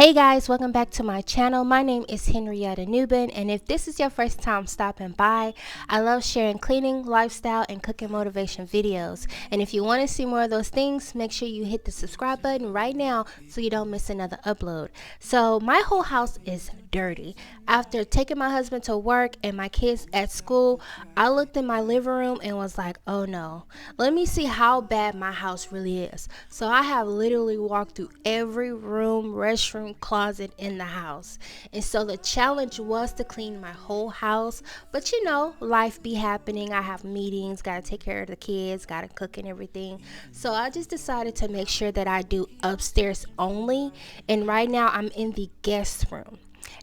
Hey guys, welcome back to my channel. My name is Henrietta Nubin, and if this is your first time stopping by, I love sharing cleaning, lifestyle, and cooking motivation videos. And if you want to see more of those things, make sure you hit the subscribe button right now so you don't miss another upload. So my whole house is dirty. After taking my husband to work and my kids at school, I looked in my living room and was like, oh no, let me see how bad my house really is. So I have literally walked through every room, restroom, closet in the house. And so the challenge was to clean my whole house. But you know, life be happening. I have meetings, gotta take care of the kids, gotta cook and everything. So I just decided to make sure that I do upstairs only. And right now I'm in the guest room.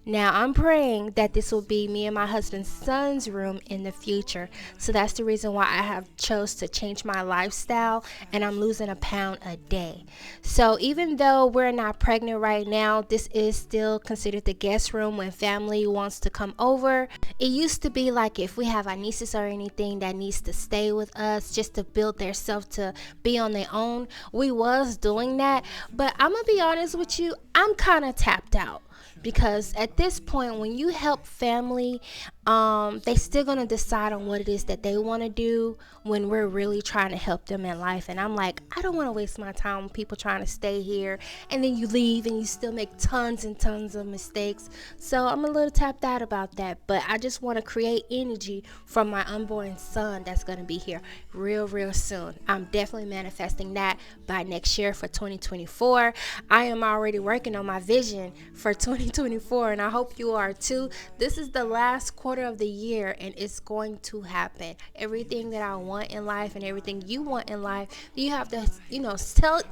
Now I'm praying that this will be me and my husband's son's room in the future. So that's the reason why I have chose to change my lifestyle, and I'm losing a pound a day. So even though we're not pregnant right now, this is still considered the guest room when family wants to come over. It used to be like if we have our nieces or anything that needs to stay with us just to build their self to be on their own, we was doing that. But I'm gonna be honest with you, I'm kind of tapped out. Because at this point, when you help family, they still gonna decide on what it is that they want to do when we're really trying to help them in life. And I'm like, I don't want to waste my time with people trying to stay here and then you leave and you still make tons and tons of mistakes. So I'm a little tapped out about that, but I just want to create energy from my unborn son that's gonna be here real soon. I'm definitely manifesting that by next year for 2024. I am already working on my vision for 2024, and I hope you are too. This is the last quarter of the year, and it's going to happen. Everything that I want in life and everything you want in life, you have to,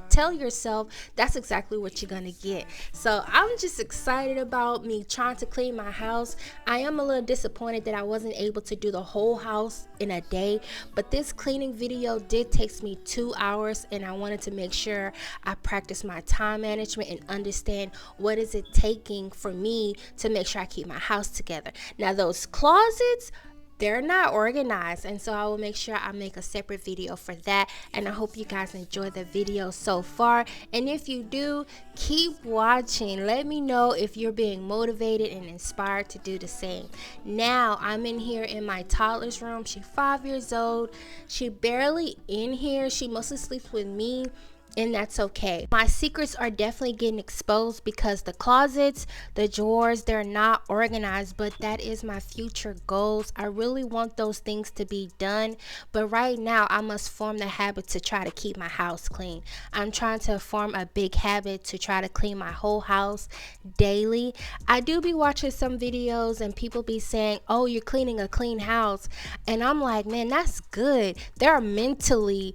tell yourself that's exactly what you're gonna get. So I'm just excited about me trying to clean my house. I am a little disappointed that I wasn't able to do the whole house in a day, but this cleaning video did take me 2 hours, and I wanted to make sure I practice my time management and understand what is it taking for me to make sure I keep my house together. Now those closets, they're not organized, and so I will make sure I make a separate video for that. And I hope you guys enjoy the video so far, and if you do, keep watching. Let me know if you're being motivated and inspired to do the same. Now I'm in here in my toddler's room. She's 5 years old. She barely in here. She mostly sleeps with me, and that's okay. My secrets are definitely getting exposed because the closets, the drawers, they're not organized, but that is my future goals. I really want those things to be done, but right now I must form the habit to try to keep my house clean. I'm trying to form a big habit to try to clean my whole house daily. I do be watching some videos and people be saying, oh, you're cleaning a clean house, and I'm like, man, that's good. They're mentally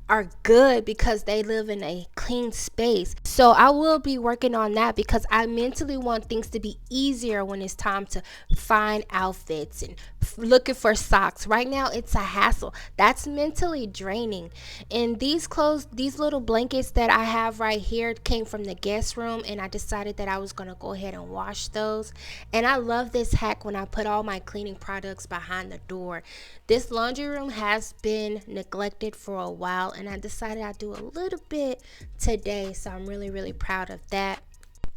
are good because they live in a clean space. So I will be working on that because I mentally want things to be easier when it's time to find outfits and looking for socks. Right now it's a hassle. That's mentally draining. And these clothes, these little blankets that I have right here came from the guest room, and I decided that I was going to go ahead and wash those. And I love this hack when I put all my cleaning products behind the door. This laundry room has been neglected for a while, and I decided I'd do a little bit today, so I'm really proud of that.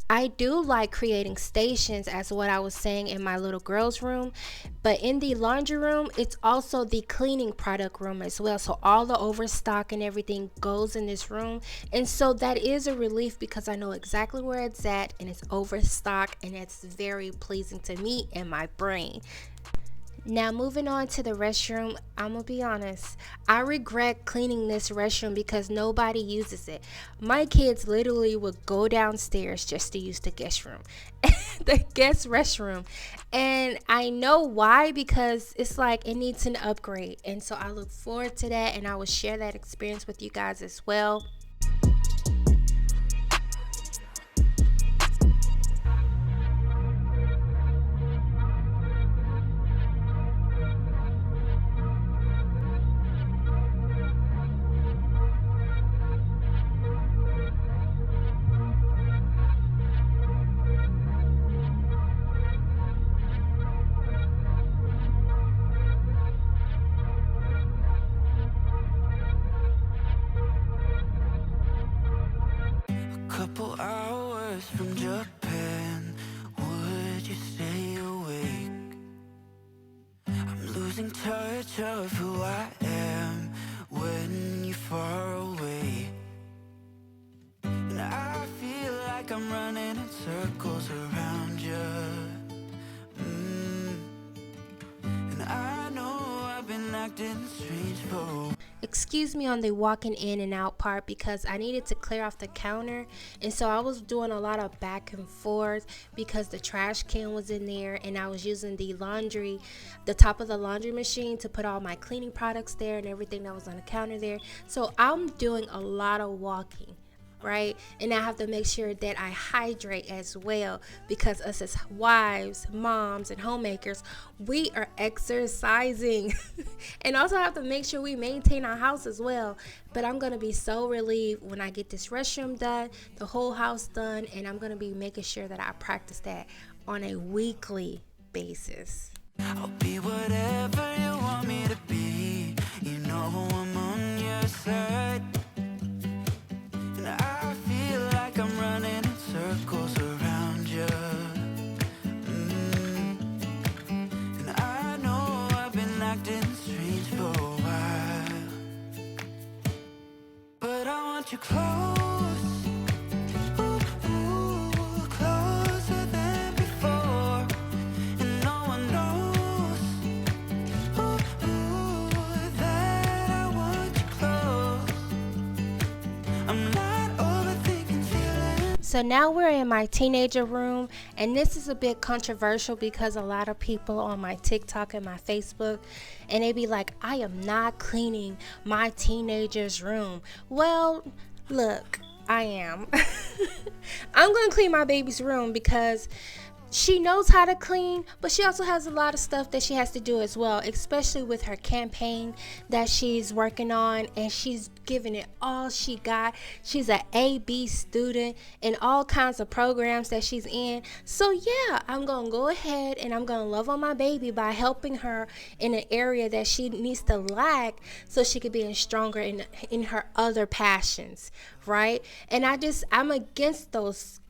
I do like creating stations, as what I was saying, in my little girl's room, but in the laundry room, it's also the cleaning product room as well. So all the overstock and everything goes in this room, and so that is a relief because I know exactly where it's at, and it's overstock, and it's very pleasing to me and my brain. Now moving on to the restroom, I'm gonna be honest, I regret cleaning this restroom because nobody uses it. My kids literally would go downstairs just to use the guest room, the guest restroom, and I know why, because it's like it needs an upgrade, and so I look forward to that, and I will share that experience with you guys as well. Couple hours from Japan. losing touch of who I am when you're far away. And I feel like I'm running in circles around you. And I know I've been acting strange for. Excuse me on the walking in and out part because I needed to clear off the counter, and so I was doing a lot of back and forth because the trash can was in there, and I was using the top of the laundry machine to put all my cleaning products there and everything that was on the counter there. So I'm doing a lot of walking, right? And I have to make sure that I hydrate as well, because us as wives, moms, and homemakers, we are exercising. And also have to make sure we maintain our house as well. But I'm going to be so relieved when I get this restroom done, the whole house done, and I'm going to be making sure that I practice that on a weekly basis. I'll be whatever you want me to be. You know I'm on your side. And I feel like I'm running in circles around you. And I know I've been acting strange for a while, but I want you close. Ooh, ooh, closer than before. And no one knows, ooh, ooh, that I want you close. I'm not. So now we're in my teenager room, and this is a bit controversial because a lot of people on my TikTok and my Facebook, and they be like, I am not cleaning my teenager's room. Well, look, I am. I'm going to clean my baby's room because she knows how to clean, but she also has a lot of stuff that she has to do as well, especially with her campaign that she's working on, and she's giving it all she got. She's an AB student in all kinds of programs that she's in. So yeah, I'm going to go ahead and I'm going to love on my baby by helping her in an area that she needs to lack so she could be stronger in her other passions, right? And I'm against those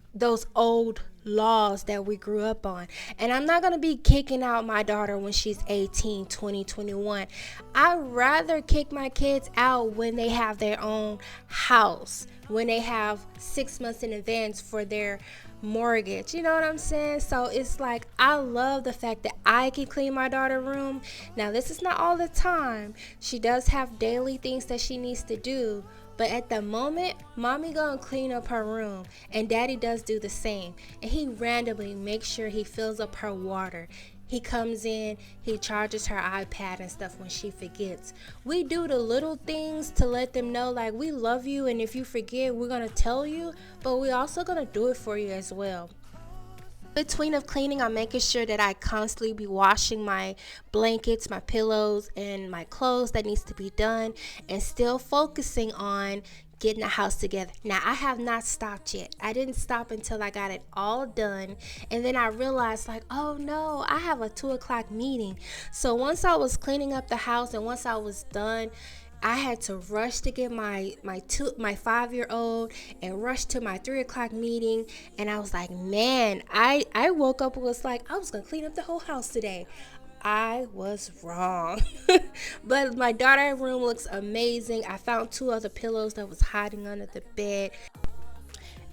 old laws that we grew up on. And I'm not going to be kicking out my daughter when she's 18, 20, 21. I'd rather kick my kids out when they have their own house, when they have 6 months in advance for their mortgage. You know what I'm saying? So it's like, I love the fact that I can clean my daughter's room. Now, this is not all the time. She does have daily things that she needs to do. But at the moment, mommy gonna clean up her room, and daddy does do the same. And he randomly makes sure he fills up her water. He comes in, he charges her iPad and stuff when she forgets. We do the little things to let them know, like, we love you, and if you forget, we're gonna tell you, but we also gonna do it for you as well. Between of cleaning, I'm making sure that I constantly be washing my blankets, my pillows, and my clothes that needs to be done, and still focusing on getting the house together. Now, I have not stopped yet. I didn't stop until I got it all done, and then I realized, like, oh no, I have a 2:00 meeting. So once I was cleaning up the house and once I was done, I had to rush to get my 5-year-old and rush to my 3:00 meeting. And I was like, man, I woke up and was like, I was going to clean up the whole house today. I was wrong. But my daughter's room looks amazing. I found 2 other pillows that was hiding under the bed.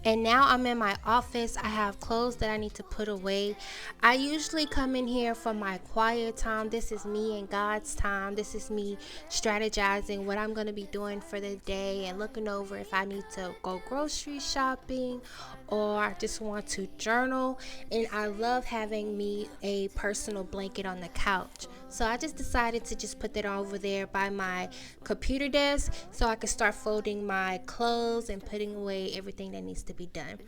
And now I'm in my office. I have clothes that I need to put away. I usually come in here for my quiet time. This is me and God's time. This is me strategizing what I'm going to be doing for the day and looking over if I need to go grocery shopping or I just want to journal. And I love having me a personal blanket on the couch. So I just decided to just put that over there by my computer desk so I could start folding my clothes and putting away everything that needs to be done.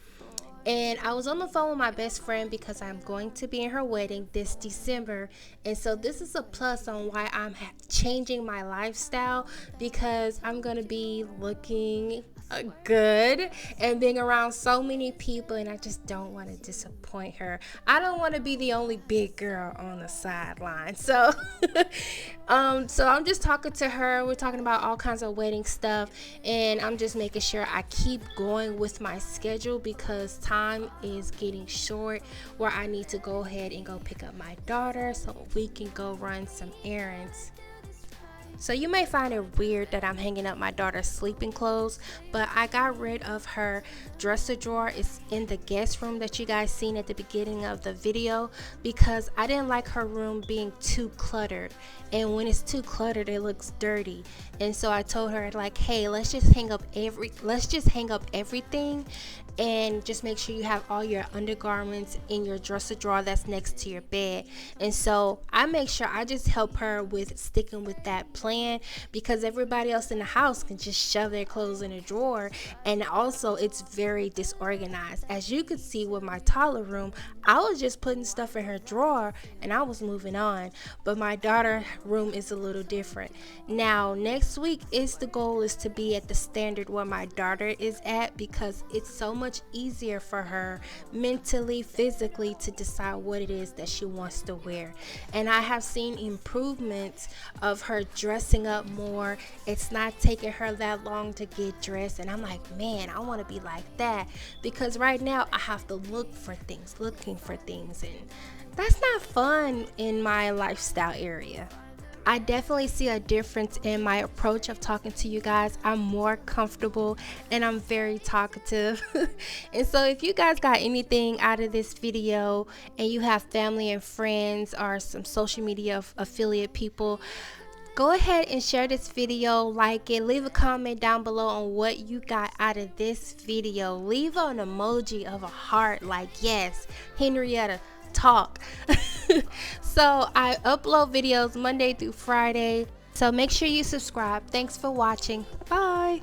And I was on the phone with my best friend because I'm going to be in her wedding this December. And so this is a plus on why I'm changing my lifestyle, because I'm going to be looking good and being around so many people, and I just don't want to disappoint her. I don't want to be the only big girl on the sideline. So so I'm just talking to her. We're talking about all kinds of wedding stuff, and I'm just making sure I keep going with my schedule because time is getting short where I need to go ahead and go pick up my daughter so we can go run some errands. So you may find it weird that I'm hanging up my daughter's sleeping clothes, but I got rid of her dresser drawer. It's in the guest room that you guys seen at the beginning of the video because I didn't like her room being too cluttered. And when it's too cluttered, it looks dirty. And so I told her like, hey, let's just hang up everything and just make sure you have all your undergarments in your dresser drawer that's next to your bed. And so I make sure I just help her with sticking with that plan because everybody else in the house can just shove their clothes in a drawer, and also it's very disorganized. As you could see with my toddler room, I was just putting stuff in her drawer and I was moving on, but my daughter room is a little different. Now next week the goal is to be at the standard where my daughter is at because it's so much easier for her mentally, physically to decide what it is that she wants to wear. And I have seen improvements of her dressing up more. It's not taking her that long to get dressed, and I'm like, man, I want to be like that because right now I have to looking for things, and that's not fun in my lifestyle area. I definitely see a difference in my approach of talking to you guys. I'm more comfortable and I'm very talkative. And so if you guys got anything out of this video and you have family and friends or some social media affiliate people, go ahead and share this video, like it, leave a comment down below on what you got out of this video. Leave an emoji of a heart like, yes, Henrietta, talk. So I upload videos Monday through Friday, so make sure you subscribe. Thanks for watching. Bye.